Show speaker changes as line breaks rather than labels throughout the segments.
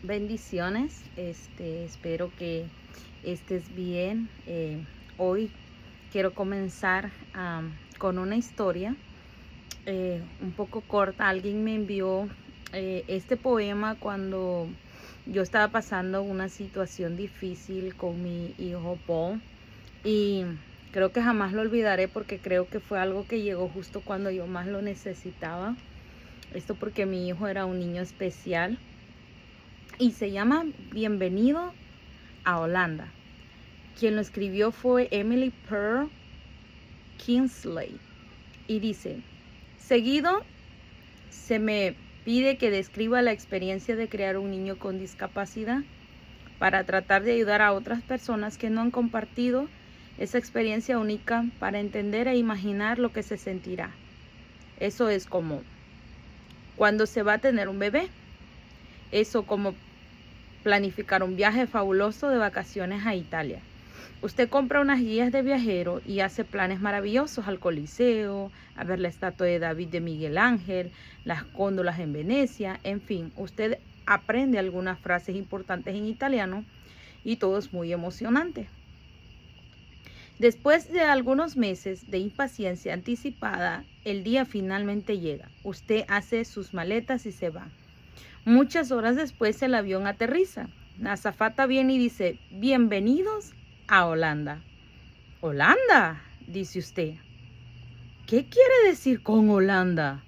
Bendiciones, espero que estés bien. Hoy quiero comenzar con una historia un poco corta. Alguien me envió este poema cuando yo estaba pasando una situación difícil con mi hijo Paul, y creo que jamás lo olvidaré porque creo que fue algo que llegó justo cuando yo más lo necesitaba. Esto porque mi hijo era un niño especial y se llama Bienvenido a Holanda. Quien lo escribió fue Emily Pearl Kingsley y dice: seguido se me pide que describa la experiencia de crear un niño con discapacidad para tratar de ayudar a otras personas que no han compartido esa experiencia única para entender e imaginar lo que se sentirá. Eso es como cuando se va a tener un bebé. Eso como planificar un viaje fabuloso de vacaciones a Italia. Usted compra unas guías de viajero y hace planes maravillosos al Coliseo, a ver la estatua de David de Miguel Ángel, las góndolas en Venecia, en fin, usted aprende algunas frases importantes en italiano y todo es muy emocionante. Después de algunos meses de impaciencia anticipada, el día finalmente llega. Usted hace sus maletas y se va. Muchas horas después el avión aterriza. La azafata viene y dice: bienvenidos a Holanda. ¿Holanda?, dice usted. ¿Qué quiere decir con Holanda?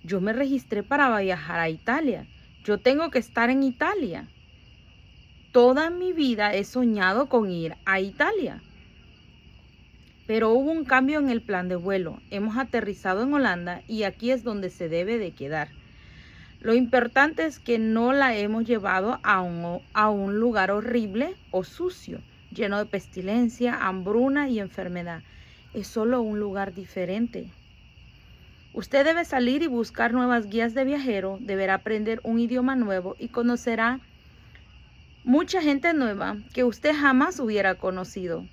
Yo me registré para viajar a Italia. Yo tengo que estar en Italia. Toda mi vida he soñado con ir a Italia. Pero hubo un cambio en el plan de vuelo. Hemos aterrizado en Holanda y aquí es donde se debe de quedar. Lo importante es que no la hemos llevado a un lugar horrible o sucio, lleno de pestilencia, hambruna y enfermedad. Es solo un lugar diferente. Usted debe salir y buscar nuevas guías de viajero, deberá aprender un idioma nuevo y conocerá mucha gente nueva que usted jamás hubiera conocido.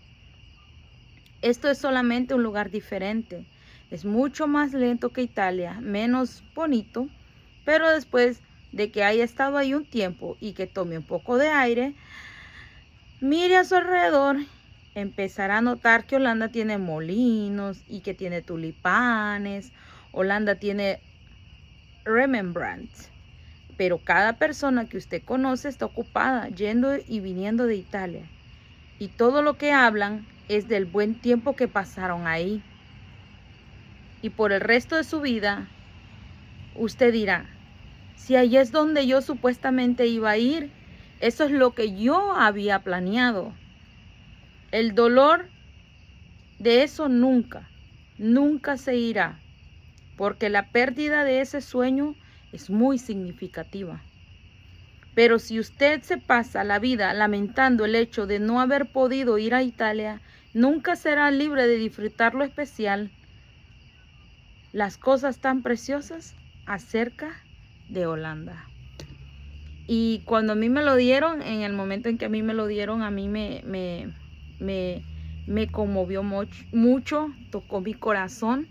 Esto es solamente un lugar diferente. Es mucho más lento que Italia, menos bonito, pero después de que haya estado ahí un tiempo y que tome un poco de aire, mire a su alrededor, empezará a notar que Holanda tiene molinos y que tiene tulipanes. Holanda tiene Rembrandt, pero cada persona que usted conoce está ocupada yendo y viniendo de Italia. Y todo lo que hablan es del buen tiempo que pasaron ahí. Y por el resto de su vida, usted dirá: si allí es donde yo supuestamente iba a ir, eso es lo que yo había planeado. El dolor de eso nunca se irá, porque la pérdida de ese sueño es muy significativa. Pero si usted se pasa la vida lamentando el hecho de no haber podido ir a Italia, nunca será libre de disfrutar lo especial, las cosas tan preciosas acerca de Holanda. Y cuando a mí me lo dieron, en el momento en que a mí me lo dieron, a mí me conmovió mucho, tocó mi corazón.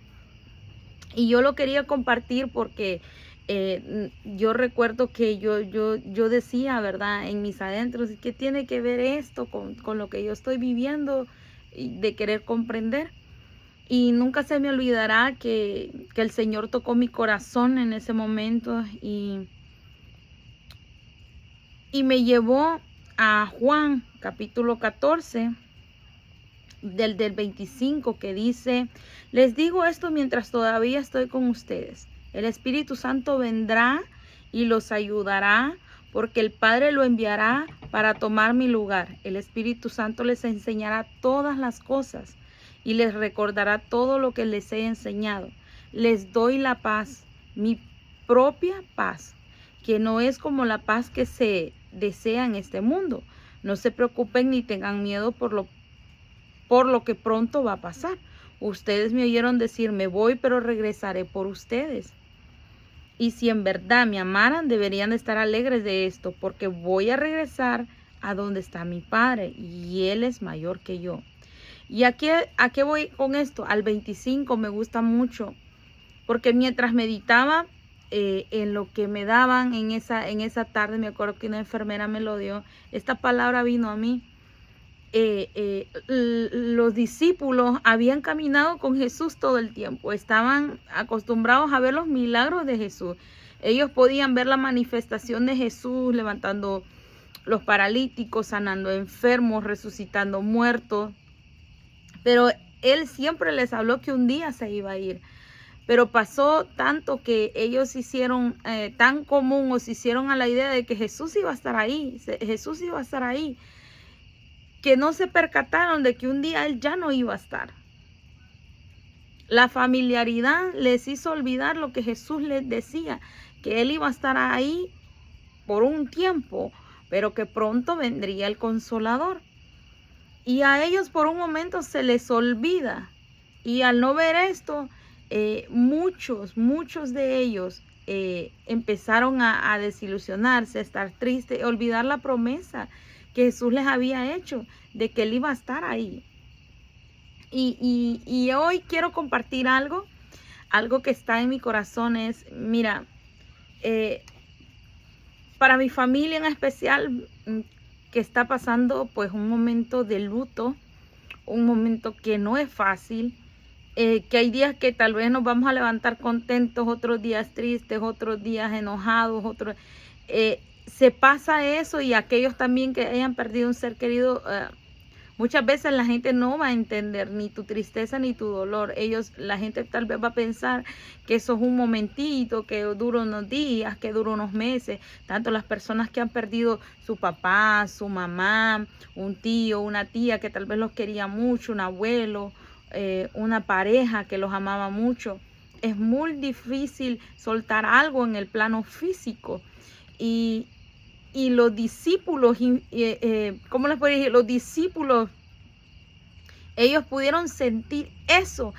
Y yo lo quería compartir porque yo recuerdo que yo decía, ¿verdad?, en mis adentros: ¿qué tiene que ver esto con lo que yo estoy viviendo, de querer comprender? Y nunca se me olvidará que el Señor tocó mi corazón en ese momento y me llevó a Juan capítulo 14, del 25, que dice: les digo esto mientras todavía estoy con ustedes. El Espíritu Santo vendrá y los ayudará, porque el Padre lo enviará para tomar mi lugar. El Espíritu Santo les enseñará todas las cosas y les recordará todo lo que les he enseñado. Les doy la paz, mi propia paz, que no es como la paz que se desea en este mundo. No se preocupen ni tengan miedo por lo que pronto va a pasar. Ustedes me oyeron decir: me voy, pero regresaré por ustedes. Y si en verdad me amaran, deberían de estar alegres de esto, porque voy a regresar a donde está mi Padre, y Él es mayor que yo. ¿Y a qué voy con esto? Al 25 me gusta mucho, porque mientras meditaba en lo que me daban en esa tarde, me acuerdo que una enfermera me lo dio, esta palabra vino a mí. Los discípulos habían caminado con Jesús todo el tiempo, estaban acostumbrados a ver los milagros de Jesús. Ellos podían ver la manifestación de Jesús levantando los paralíticos, sanando enfermos, resucitando muertos, pero Él siempre les habló que un día se iba a ir. Pero pasó tanto que ellos hicieron tan común, o se hicieron a la idea de que Jesús iba a estar ahí, Jesús iba a estar ahí, que no se percataron de que un día Él ya no iba a estar. La familiaridad les hizo olvidar lo que Jesús les decía, que Él iba a estar ahí por un tiempo, pero que pronto vendría el Consolador. Y a ellos por un momento se les olvida. Y al no ver esto, muchos de ellos empezaron a desilusionarse, a estar tristes, a olvidar la promesa que Jesús les había hecho de que Él iba a estar ahí. Y hoy quiero compartir algo que está en mi corazón. Es, mira, para mi familia en especial, que está pasando pues un momento de luto, un momento que no es fácil, que hay días que tal vez nos vamos a levantar contentos, otros días tristes, otros días enojados, se pasa eso. Y aquellos también que hayan perdido un ser querido, muchas veces la gente no va a entender ni tu tristeza ni tu dolor. La gente tal vez va a pensar que eso es un momentito, que dura unos días, que dura unos meses. Tanto las personas que han perdido su papá, su mamá, un tío, una tía que tal vez los quería mucho, un abuelo, una pareja que los amaba mucho. Es muy difícil soltar algo en el plano físico. Y los discípulos, ¿cómo les puedo decir? Los discípulos, ellos pudieron sentir eso,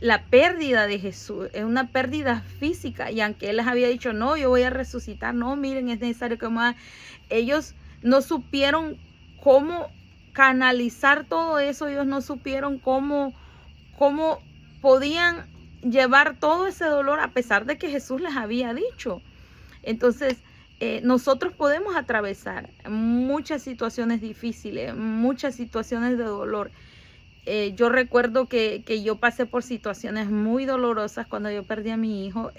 la pérdida de Jesús, es una pérdida física. Y aunque Él les había dicho, no, yo voy a resucitar, no, miren, es necesario que muera, ellos no supieron cómo canalizar todo eso, ellos no supieron cómo podían llevar todo ese dolor a pesar de que Jesús les había dicho. Entonces, nosotros podemos atravesar muchas situaciones difíciles, muchas situaciones de dolor. Yo recuerdo que yo pasé por situaciones muy dolorosas cuando yo perdí a mi hijo,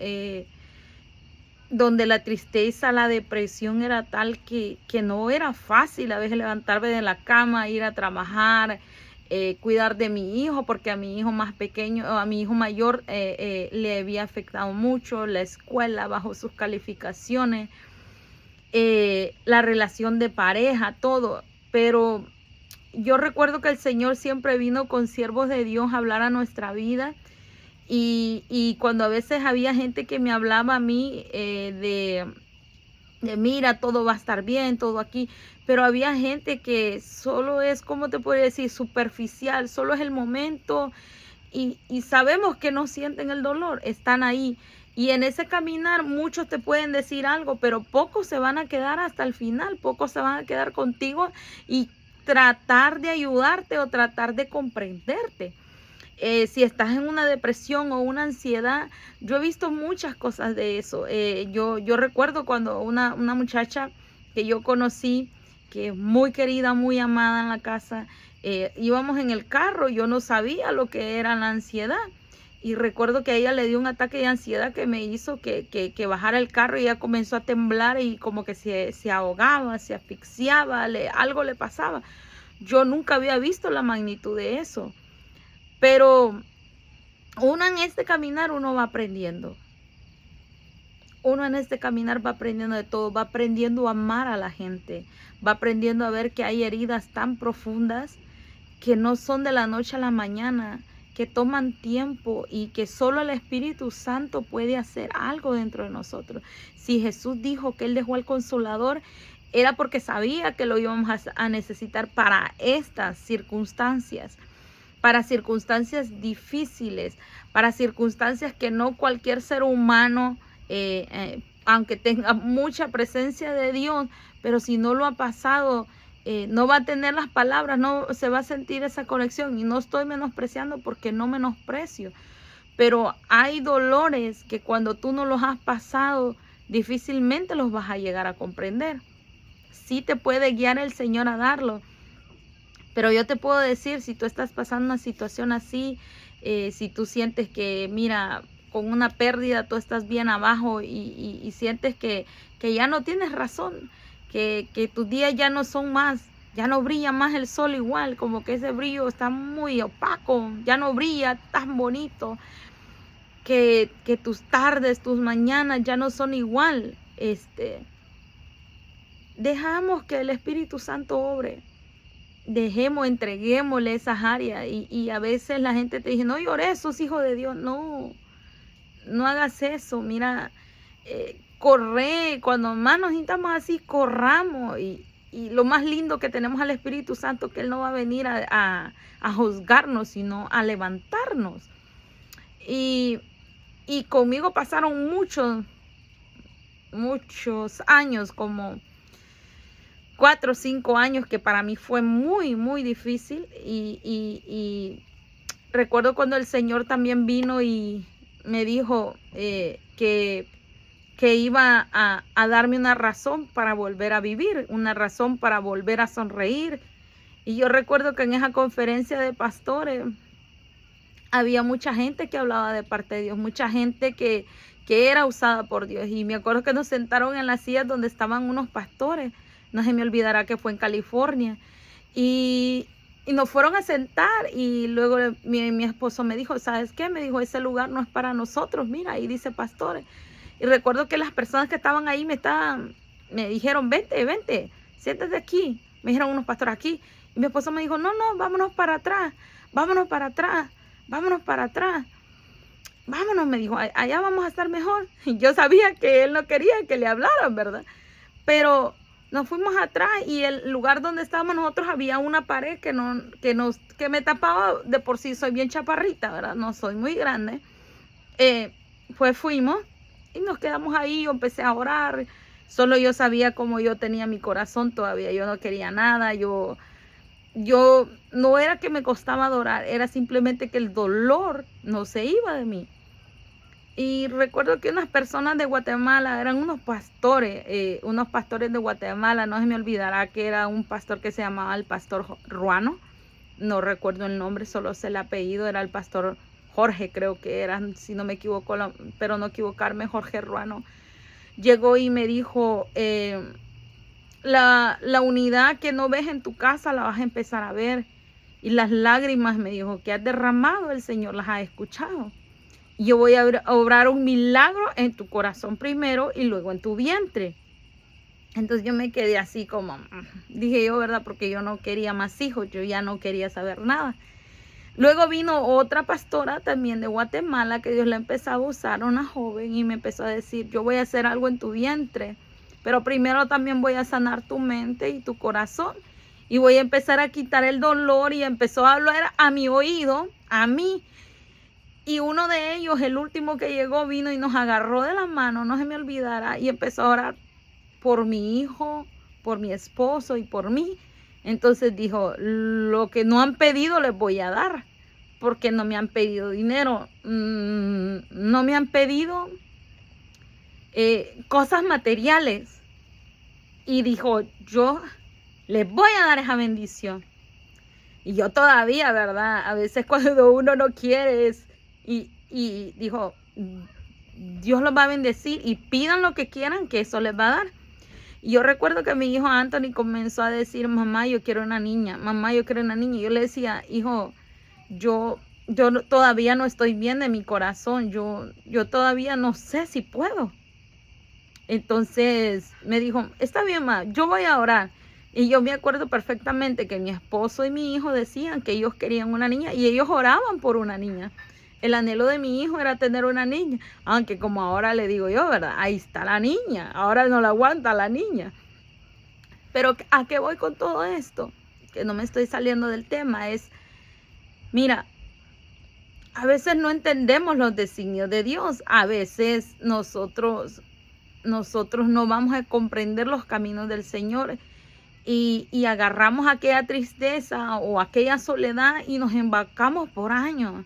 donde la tristeza, la depresión era tal que no era fácil a veces levantarme de la cama, ir a trabajar, cuidar de mi hijo, porque a mi hijo más pequeño, a mi hijo mayor le había afectado mucho la escuela, bajo sus calificaciones, la relación de pareja, todo. Pero yo recuerdo que el Señor siempre vino con siervos de Dios a hablar a nuestra vida. Y cuando a veces había gente que me hablaba a mí de mira, todo va a estar bien, todo aquí, pero había gente que solo es, ¿cómo te puedo decir?, superficial, solo es el momento, y sabemos que no sienten el dolor, están ahí. Y en ese caminar muchos te pueden decir algo, pero pocos se van a quedar hasta el final, pocos se van a quedar contigo y tratar de ayudarte o tratar de comprenderte. Si estás en una depresión o una ansiedad, yo he visto muchas cosas de eso. Yo recuerdo cuando una muchacha que yo conocí, que es muy querida, muy amada en la casa, íbamos en el carro, yo no sabía lo que era la ansiedad. Y recuerdo que a ella le dio un ataque de ansiedad que me hizo que bajara el carro, y ella comenzó a temblar y como que se ahogaba, se asfixiaba, algo le pasaba. Yo nunca había visto la magnitud de eso. Pero uno en este caminar, uno va aprendiendo. Uno en este caminar va aprendiendo de todo, va aprendiendo a amar a la gente, va aprendiendo a ver que hay heridas tan profundas que no son de la noche a la mañana, que toman tiempo y que solo el Espíritu Santo puede hacer algo dentro de nosotros. Si Jesús dijo que Él dejó al Consolador, era porque sabía que lo íbamos a necesitar para estas circunstancias. Para circunstancias difíciles, para circunstancias que no cualquier ser humano, aunque tenga mucha presencia de Dios, pero si no lo ha pasado, no va a tener las palabras, no se va a sentir esa conexión. Y no estoy menospreciando, porque no menosprecio, Pero hay dolores que cuando tú no los has pasado, difícilmente los vas a llegar a comprender. Sí te puede guiar el Señor a darlo, pero yo te puedo decir, si tú estás pasando una situación así, si tú sientes que, mira, con una pérdida tú estás bien abajo y sientes que ya no tienes razón, que tus días ya no son más, ya no brilla más el sol igual, como que ese brillo está muy opaco, ya no brilla tan bonito, que tus tardes, tus mañanas ya no son igual, dejamos que el Espíritu Santo obre. Entreguémosle esas áreas y a veces la gente te dice, no llores, sos hijo de Dios. No hagas eso. Mira, corre, cuando más nos sintamos así, corramos y lo más lindo que tenemos al Espíritu Santo, que Él no va a venir a juzgarnos, sino a levantarnos. Y conmigo pasaron muchos años, como 4 o 5 años, que para mí fue muy, muy difícil. Y recuerdo cuando el Señor también vino y me dijo que iba a darme una razón para volver a vivir, una razón para volver a sonreír. Y yo recuerdo que en esa conferencia de pastores había mucha gente que hablaba de parte de Dios, mucha gente que era usada por Dios. Y me acuerdo que nos sentaron en las sillas donde estaban unos pastores. No se me olvidará que fue en California. Y nos fueron a sentar y luego mi esposo me dijo, ¿sabes qué? Me dijo, ese lugar no es para nosotros, mira, ahí dice pastores. Y recuerdo que las personas que estaban ahí me dijeron, vente, siéntate aquí. Me dijeron unos pastores aquí. Y mi esposo me dijo, no, vámonos para atrás. Vámonos, me dijo, allá vamos a estar mejor. Y yo sabía que él no quería que le hablaran, ¿verdad? Pero nos fuimos atrás y el lugar donde estábamos nosotros había una pared que me tapaba. De por sí soy bien chaparrita, ¿verdad? No soy muy grande. Fuimos y nos quedamos ahí. Yo empecé a orar. Solo yo sabía cómo yo tenía mi corazón todavía. Yo no quería nada. Yo no era que me costaba adorar, era simplemente que el dolor no se iba de mí. Y recuerdo que unas personas de Guatemala, eran unos pastores de Guatemala, no se me olvidará que era un pastor que se llamaba el pastor Ruano, no recuerdo el nombre, solo sé el apellido, era el pastor Jorge, creo que era, si no me equivoco, pero no equivocarme, Jorge Ruano. Llegó y me dijo, la unidad que no ves en tu casa la vas a empezar a ver. Y las lágrimas, me dijo, que has derramado, el Señor las ha escuchado. Y yo voy a obrar un milagro en tu corazón primero y luego en tu vientre. Entonces yo me quedé así como, dije yo, ¿verdad? Porque yo no quería más hijos, yo ya no quería saber nada. Luego vino otra pastora también de Guatemala, que Dios la empezó a usar, una joven, y me empezó a decir, yo voy a hacer algo en tu vientre, pero primero también voy a sanar tu mente y tu corazón. Y voy a empezar a quitar el dolor. Y empezó a hablar a mi oído, a mí. Y uno de ellos, el último que llegó, vino y nos agarró de la mano, no se me olvidará. Y empezó a orar por mi hijo, por mi esposo y por mí. Entonces dijo, lo que no han pedido les voy a dar. Porque no me han pedido dinero. No me han pedido cosas materiales. Y dijo, yo les voy a dar esa bendición. Y yo todavía, ¿verdad? A veces cuando uno no quiere y dijo, Dios los va a bendecir y pidan lo que quieran, que eso les va a dar. Y yo recuerdo que mi hijo Anthony comenzó a decir, mamá, yo quiero una niña, mamá, yo quiero una niña. Y yo le decía, hijo, yo todavía no estoy bien de mi corazón, yo todavía no sé si puedo. Entonces me dijo, está bien, ma, yo voy a orar. Y yo me acuerdo perfectamente que mi esposo y mi hijo decían que ellos querían una niña y ellos oraban por una niña. El anhelo de mi hijo era tener una niña, aunque como ahora le digo yo, ¿verdad? Ahí está la niña, ahora no la aguanta la niña. Pero ¿a qué voy con todo esto? Que no me estoy saliendo del tema, mira, a veces no entendemos los designios de Dios, a veces nosotros no vamos a comprender los caminos del Señor y agarramos aquella tristeza o aquella soledad y nos embarcamos por años.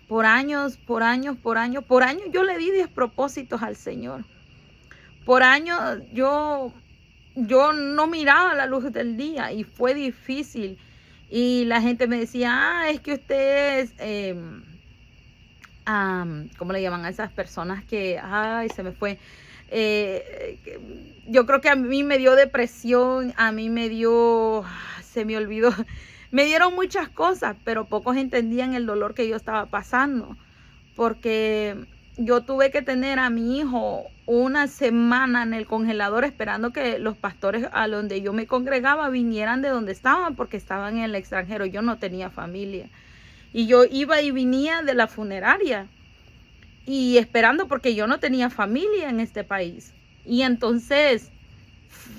Por años yo le di despropósitos al Señor. Por años yo no miraba la luz del día y fue difícil. Y la gente me decía, es que usted es, ¿cómo le llaman a esas personas que, se me fue? Yo creo que a mí me dio depresión, a mí me dio, se me olvidó, me dieron muchas cosas, pero pocos entendían el dolor que yo estaba pasando, porque yo tuve que tener a mi hijo una semana en el congelador esperando que los pastores a donde yo me congregaba vinieran de donde estaban, porque estaban en el extranjero. Yo no tenía familia y yo iba y venía de la funeraria y esperando, porque yo no tenía familia en este país. Y entonces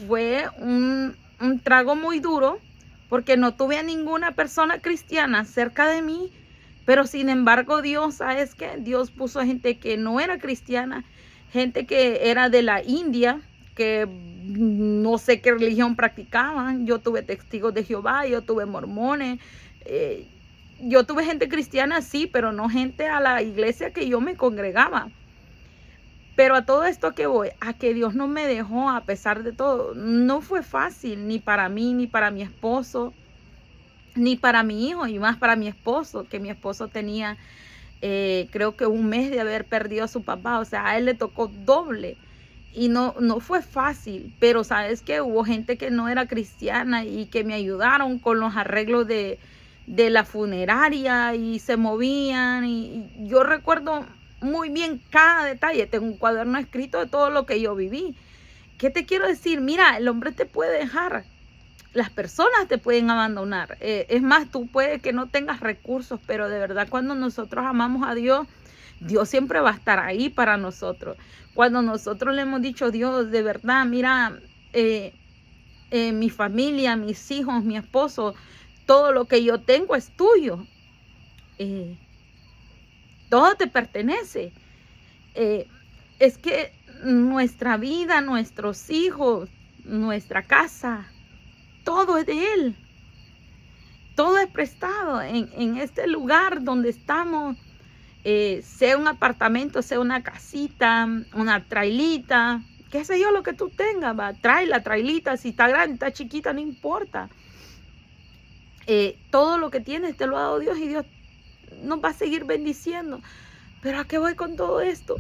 fue un trago muy duro, porque no tuve a ninguna persona cristiana cerca de mí. Pero sin embargo Dios, ¿sabes qué? Dios puso gente que no era cristiana, gente que era de la India, que no sé qué religión practicaban. Yo tuve testigos de Jehová, yo tuve mormones, yo tuve gente cristiana, sí, pero no gente a la iglesia que yo me congregaba. Pero a todo esto que voy, a que Dios no me dejó a pesar de todo. No fue fácil, ni para mí, ni para mi esposo, ni para mi hijo, y más para mi esposo, que mi esposo tenía, creo que un mes de haber perdido a su papá. O sea, a él le tocó doble. Y no fue fácil, pero sabes que hubo gente que no era cristiana y que me ayudaron con los arreglos de la funeraria, y se movían, y yo recuerdo muy bien cada detalle. Tengo un cuaderno escrito de todo lo que yo viví. ¿Qué te quiero decir? Mira, el hombre te puede dejar, las personas te pueden abandonar, es más, tú puedes que no tengas recursos, pero de verdad cuando nosotros amamos a Dios, Dios siempre va a estar ahí para nosotros. Cuando nosotros le hemos dicho, Dios, de verdad, mira, mi familia, mis hijos, mi esposo, todo lo que yo tengo es tuyo, todo te pertenece. Es que nuestra vida, nuestros hijos, nuestra casa, todo es de Él. Todo es prestado en este lugar donde estamos, sea un apartamento, sea una casita, una trailita, qué sé yo, lo que tú tengas, va, trae la trailita, si está grande, está chiquita, no importa. Todo lo que tienes te lo ha dado Dios, y Dios nos va a seguir bendiciendo. Pero ¿a qué voy con todo esto?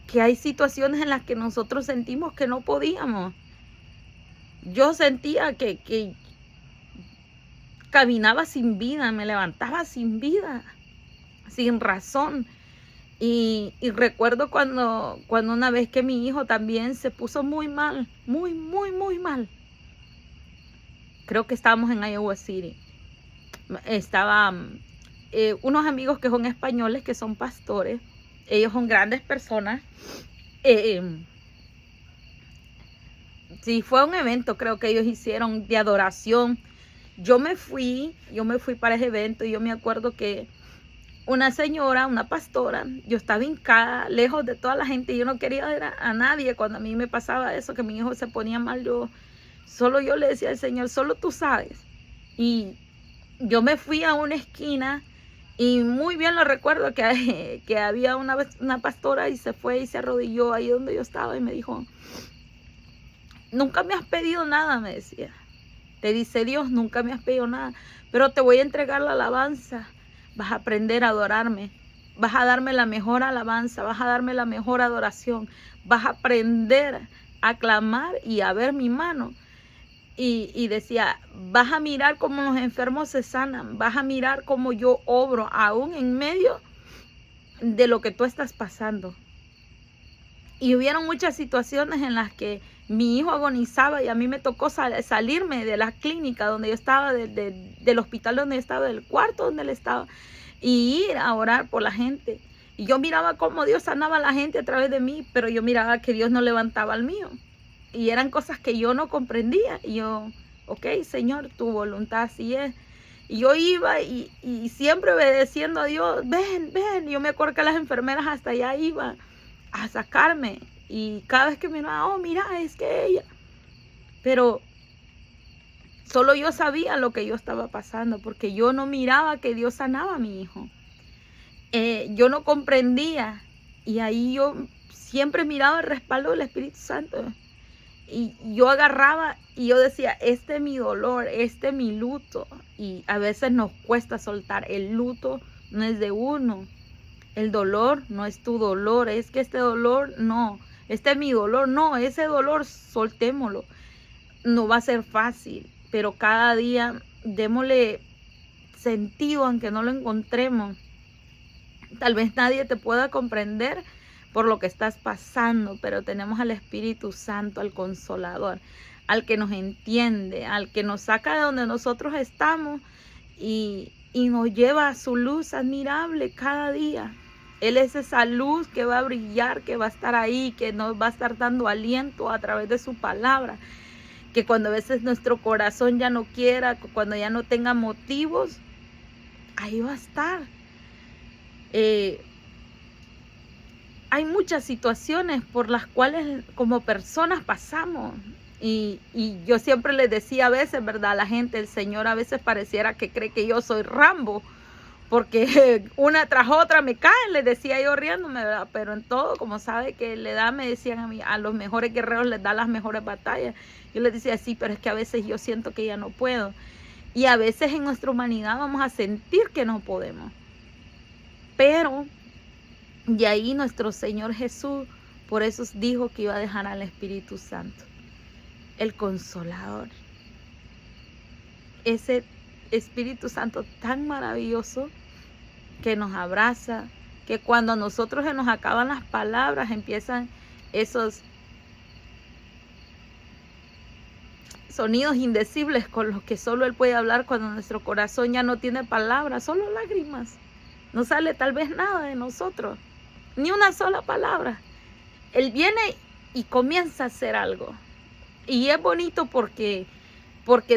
Que hay situaciones en las que nosotros sentimos que no podíamos. Yo sentía que caminaba sin vida, me levantaba sin vida, sin razón. Y recuerdo cuando una vez que mi hijo también se puso muy mal, muy mal. Creo que estábamos en Iowa City. Estaban unos amigos que son españoles, que son pastores. Ellos son grandes personas. Sí, fue un evento, creo que ellos hicieron de adoración. Yo me fui para ese evento, y yo me acuerdo que una señora, una pastora, yo estaba hincada, lejos de toda la gente, y yo no quería ver a nadie. Cuando a mí me pasaba eso, que mi hijo se ponía mal, yo le decía al Señor, solo tú sabes. Y yo me fui a una esquina, y muy bien lo recuerdo que había una pastora, y se fue y se arrodilló ahí donde yo estaba, y me dijo, nunca me has pedido nada, me decía. Te dice Dios, nunca me has pedido nada, pero te voy a entregar la alabanza. Vas a aprender a adorarme, vas a darme la mejor alabanza, vas a darme la mejor adoración, vas a aprender a clamar y a ver mi mano. Y decía, vas a mirar cómo los enfermos se sanan, vas a mirar cómo yo obro aún en medio de lo que tú estás pasando. Y hubieron muchas situaciones en las que mi hijo agonizaba, y a mí me tocó salirme de la clínica donde yo estaba, del hospital donde yo estaba, del cuarto donde él estaba, y ir a orar por la gente. Y yo miraba cómo Dios sanaba a la gente a través de mí, pero yo miraba que Dios no levantaba al mío. Y eran cosas que yo no comprendía. Y yo, ok, Señor, tu voluntad así es. Y yo iba y siempre obedeciendo a Dios, ven. Yo me acuerdo que las enfermeras hasta allá iban a sacarme. Y cada vez que me miraba, oh, mira, es que ella. Pero solo yo sabía lo que yo estaba pasando, porque yo no miraba que Dios sanaba a mi hijo. yo no comprendía, y ahí yo siempre miraba el respaldo del Espíritu Santo, y yo agarraba y yo decía, este es mi dolor, este es mi luto, y a veces nos cuesta soltar. El luto no es de uno, el dolor no es tu dolor, es que este dolor no, este es mi dolor, no, ese dolor soltémoslo. No va a ser fácil, pero cada día démosle sentido aunque no lo encontremos. Tal vez nadie te pueda comprender por lo que estás pasando, pero tenemos al Espíritu Santo, al Consolador, al que nos entiende, al que nos saca de donde nosotros estamos y nos lleva a su luz admirable cada día. Él es esa luz que va a brillar, que va a estar ahí, que nos va a estar dando aliento a través de su palabra, que cuando a veces nuestro corazón ya no quiera, cuando ya no tenga motivos, ahí va a estar. Hay muchas situaciones por las cuales como personas pasamos, y yo siempre les decía a veces, ¿verdad? A la gente, el Señor a veces pareciera que cree que yo soy Rambo, porque una tras otra me caen, les decía yo riéndome, ¿verdad? Pero en todo, como sabe que le da, me decían a mí, a los mejores guerreros les da las mejores batallas. Yo les decía, sí, pero es que a veces yo siento que ya no puedo. Y a veces en nuestra humanidad vamos a sentir que no podemos. Pero de ahí nuestro Señor Jesús, por eso dijo que iba a dejar al Espíritu Santo, el Consolador. Ese Espíritu Santo tan maravilloso que nos abraza, que cuando a nosotros se nos acaban las palabras, empiezan esos sonidos indecibles con los que solo Él puede hablar cuando nuestro corazón ya no tiene palabras, solo lágrimas. No sale tal vez nada de nosotros, ni una sola palabra. Él viene y comienza a hacer algo. Y es bonito porque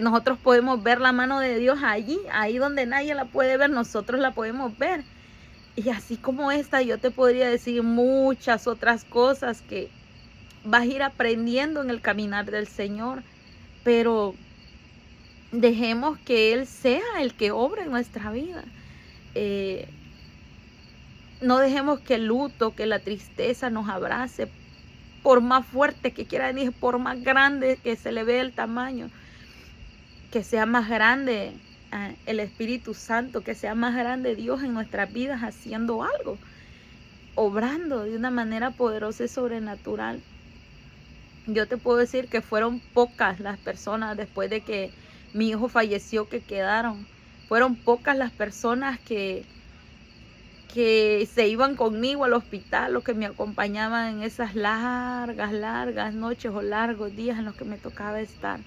nosotros podemos ver la mano de Dios allí, ahí donde nadie la puede ver, nosotros la podemos ver. Y así como esta, yo te podría decir muchas otras cosas que vas a ir aprendiendo en el caminar del Señor. Pero dejemos que Él sea el que obre en nuestra vida. No dejemos que el luto, que la tristeza nos abrace, por más fuerte que quiera venir, por más grande que se le vea el tamaño, que sea más grande el Espíritu Santo, que sea más grande Dios en nuestras vidas haciendo algo, obrando de una manera poderosa y sobrenatural. Yo te puedo decir que fueron pocas las personas después de que mi hijo falleció que quedaron. Fueron pocas las personas que se iban conmigo al hospital, los que me acompañaban en esas largas noches o largos días en los que me tocaba estar.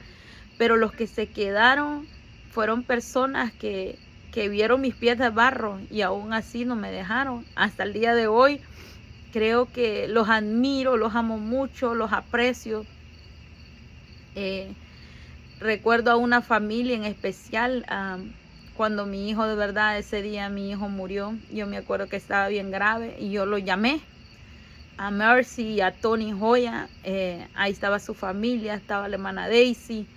Pero los que se quedaron fueron personas que vieron mis pies de barro y aún así no me dejaron. Hasta el día de hoy creo que los admiro, los amo mucho, los aprecio. Recuerdo a una familia en especial, cuando mi hijo, de verdad, ese día mi hijo murió. Yo me acuerdo que estaba bien grave y yo lo llamé a Mercy y a Tony Joya. Ahí estaba su familia, estaba la hermana Daisy.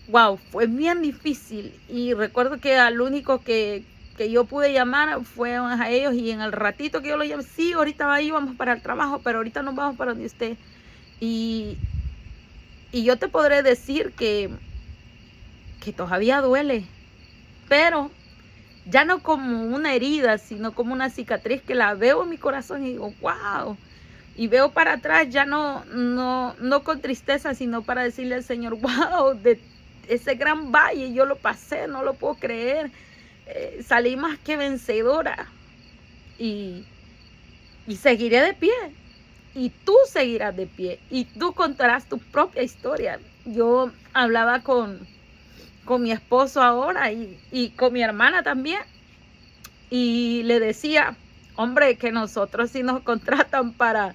Wow, fue bien difícil, y recuerdo que al único que yo pude llamar fue a ellos, y en el ratito que yo lo llamé, sí, ahorita ahí vamos para el trabajo, pero ahorita nos vamos para donde usted. Y yo te podré decir que todavía duele, pero ya no como una herida, sino como una cicatriz que la veo en mi corazón y digo, wow. Y veo para atrás, ya no con tristeza, sino para decirle al Señor, wow, de ese gran valle yo lo pasé, no lo puedo creer. Salí más que vencedora. Y seguiré de pie. Y tú seguirás de pie. Y tú contarás tu propia historia. Yo hablaba con mi esposo ahora y con mi hermana también. Y le decía, hombre, que nosotros si nos contratan para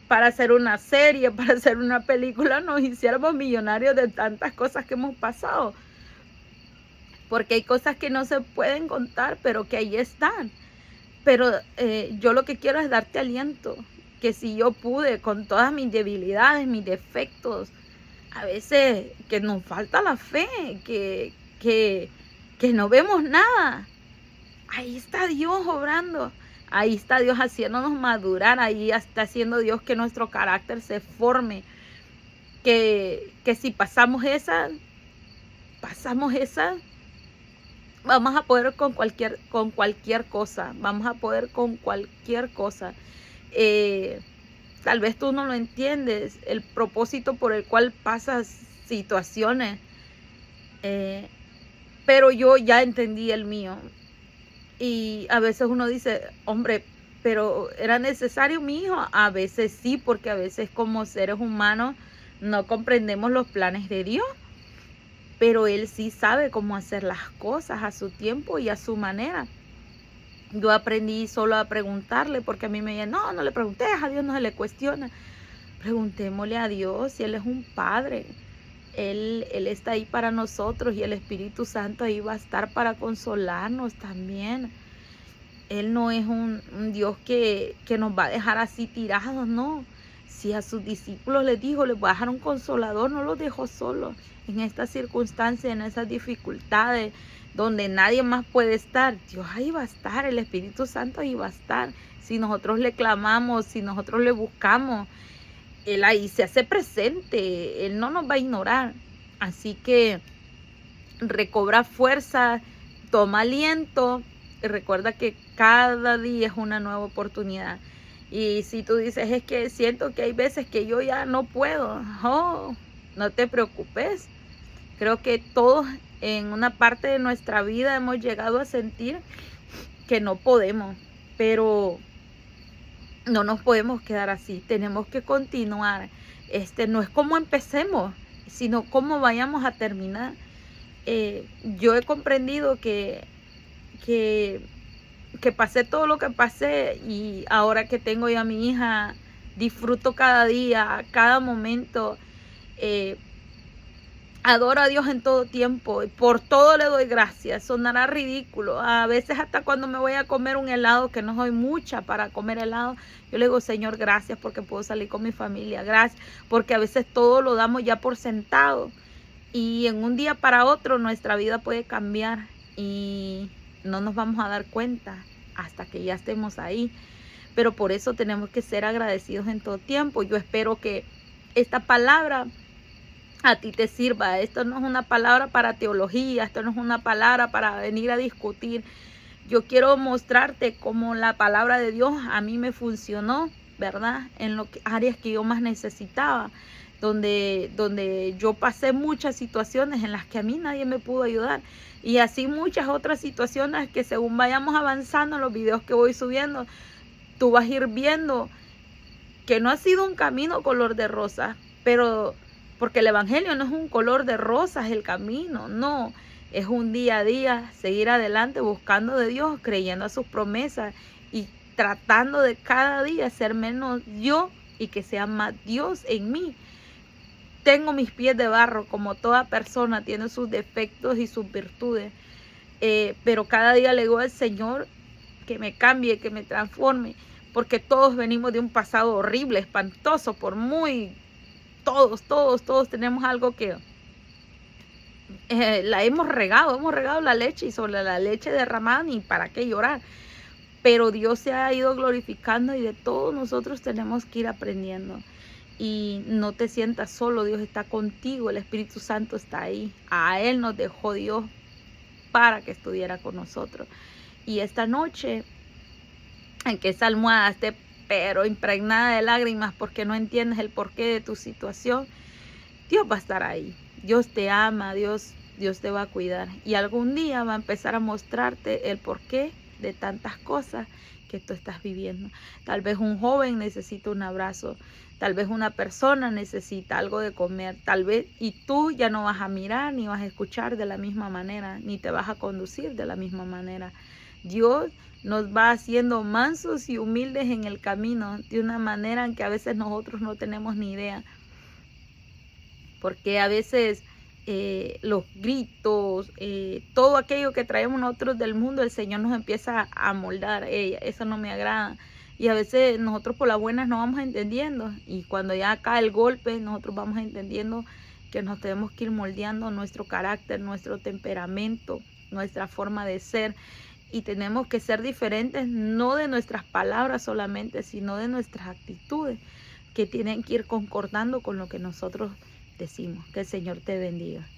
hacer una serie, para hacer una película, nos hiciéramos millonarios de tantas cosas que hemos pasado. Porque hay cosas que no se pueden contar, pero que ahí están. Pero yo lo que quiero es darte aliento, que si yo pude con todas mis debilidades, mis defectos, a veces que nos falta la fe, que no vemos nada. ahí está Dios obrando. Ahí está Dios haciéndonos madurar. Ahí está haciendo Dios que nuestro carácter se forme. Que si pasamos esa, vamos a poder con cualquier cosa. Vamos a poder con cualquier cosa. Tal vez tú no lo entiendes, el propósito por el cual pasas situaciones. Pero yo ya entendí el mío. Y a veces uno dice, hombre, pero ¿era necesario mi hijo? A veces sí, porque a veces como seres humanos no comprendemos los planes de Dios. Pero Él sí sabe cómo hacer las cosas a su tiempo y a su manera. Yo aprendí solo a preguntarle, porque a mí me decían, no le preguntes, a Dios no se le cuestiona. Preguntémosle a Dios, si Él es un Padre. Él está ahí para nosotros y el Espíritu Santo ahí va a estar para consolarnos también. Él no es un Dios que nos va a dejar así tirados, no. Si a sus discípulos les dijo, les voy a dejar un consolador, no los dejó solos en estas circunstancias, en esas dificultades, donde nadie más puede estar. Dios ahí va a estar, el Espíritu Santo ahí va a estar. Si nosotros le clamamos, si nosotros le buscamos, Él ahí se hace presente, Él no nos va a ignorar. Así que recobra fuerza, toma aliento y recuerda que cada día es una nueva oportunidad. Y si tú dices, es que siento que hay veces que yo ya no puedo, no te preocupes. Creo que todos en una parte de nuestra vida hemos llegado a sentir que no podemos, pero no nos podemos quedar así, tenemos que continuar. No es como empecemos, sino cómo vayamos a terminar. Yo he comprendido que pasé todo lo que pasé y ahora que tengo ya a mi hija, disfruto cada día, cada momento. Adoro a Dios en todo tiempo y por todo le doy gracias. Sonará ridículo. A veces hasta cuando me voy a comer un helado, que no soy mucha para comer helado, yo le digo, Señor, gracias porque puedo salir con mi familia. Gracias porque a veces todo lo damos ya por sentado. Y en un día para otro nuestra vida puede cambiar y no nos vamos a dar cuenta hasta que ya estemos ahí. Pero por eso tenemos que ser agradecidos en todo tiempo. Yo espero que esta palabra a ti te sirva. Esto no es una palabra para teología, esto no es una palabra para venir a discutir. Yo quiero mostrarte cómo la palabra de Dios a mí me funcionó, ¿verdad? En las áreas que yo más necesitaba, donde yo pasé muchas situaciones en las que a mí nadie me pudo ayudar. Y así muchas otras situaciones que según vayamos avanzando en los videos que voy subiendo, tú vas a ir viendo que no ha sido un camino color de rosa, pero porque el evangelio no es un color de rosas el camino, no, es un día a día, seguir adelante buscando de Dios, creyendo a sus promesas y tratando de cada día ser menos yo y que sea más Dios en mí. Tengo mis pies de barro, como toda persona tiene sus defectos y sus virtudes, pero cada día le digo al Señor que me cambie, que me transforme, porque todos venimos de un pasado horrible, espantoso, todos tenemos algo que la hemos regado la leche y sobre la leche derramada ni para qué llorar, pero Dios se ha ido glorificando y de todos nosotros tenemos que ir aprendiendo. Y no te sientas solo, Dios está contigo, el Espíritu Santo está ahí. A Él nos dejó Dios para que estuviera con nosotros. Y esta noche, en que esa almohada esté pero impregnada de lágrimas porque no entiendes el porqué de tu situación, Dios va a estar ahí. Dios te ama, Dios te va a cuidar. Y algún día va a empezar a mostrarte el porqué de tantas cosas que tú estás viviendo. Tal vez un joven necesita un abrazo, tal vez una persona necesita algo de comer, tal vez, y tú ya no vas a mirar ni vas a escuchar de la misma manera, ni te vas a conducir de la misma manera. Dios nos va haciendo mansos y humildes en el camino de una manera en que a veces nosotros no tenemos ni idea. Porque a veces los gritos, todo aquello que traemos nosotros del mundo, el Señor nos empieza a moldar. Eso no me agrada. Y a veces nosotros por las buenas no vamos entendiendo. Y cuando ya cae el golpe, nosotros vamos entendiendo que nos tenemos que ir moldeando nuestro carácter, nuestro temperamento, nuestra forma de ser. y tenemos que ser diferentes, no de nuestras palabras solamente, sino de nuestras actitudes, que tienen que ir concordando con lo que nosotros decimos. Que el Señor te bendiga.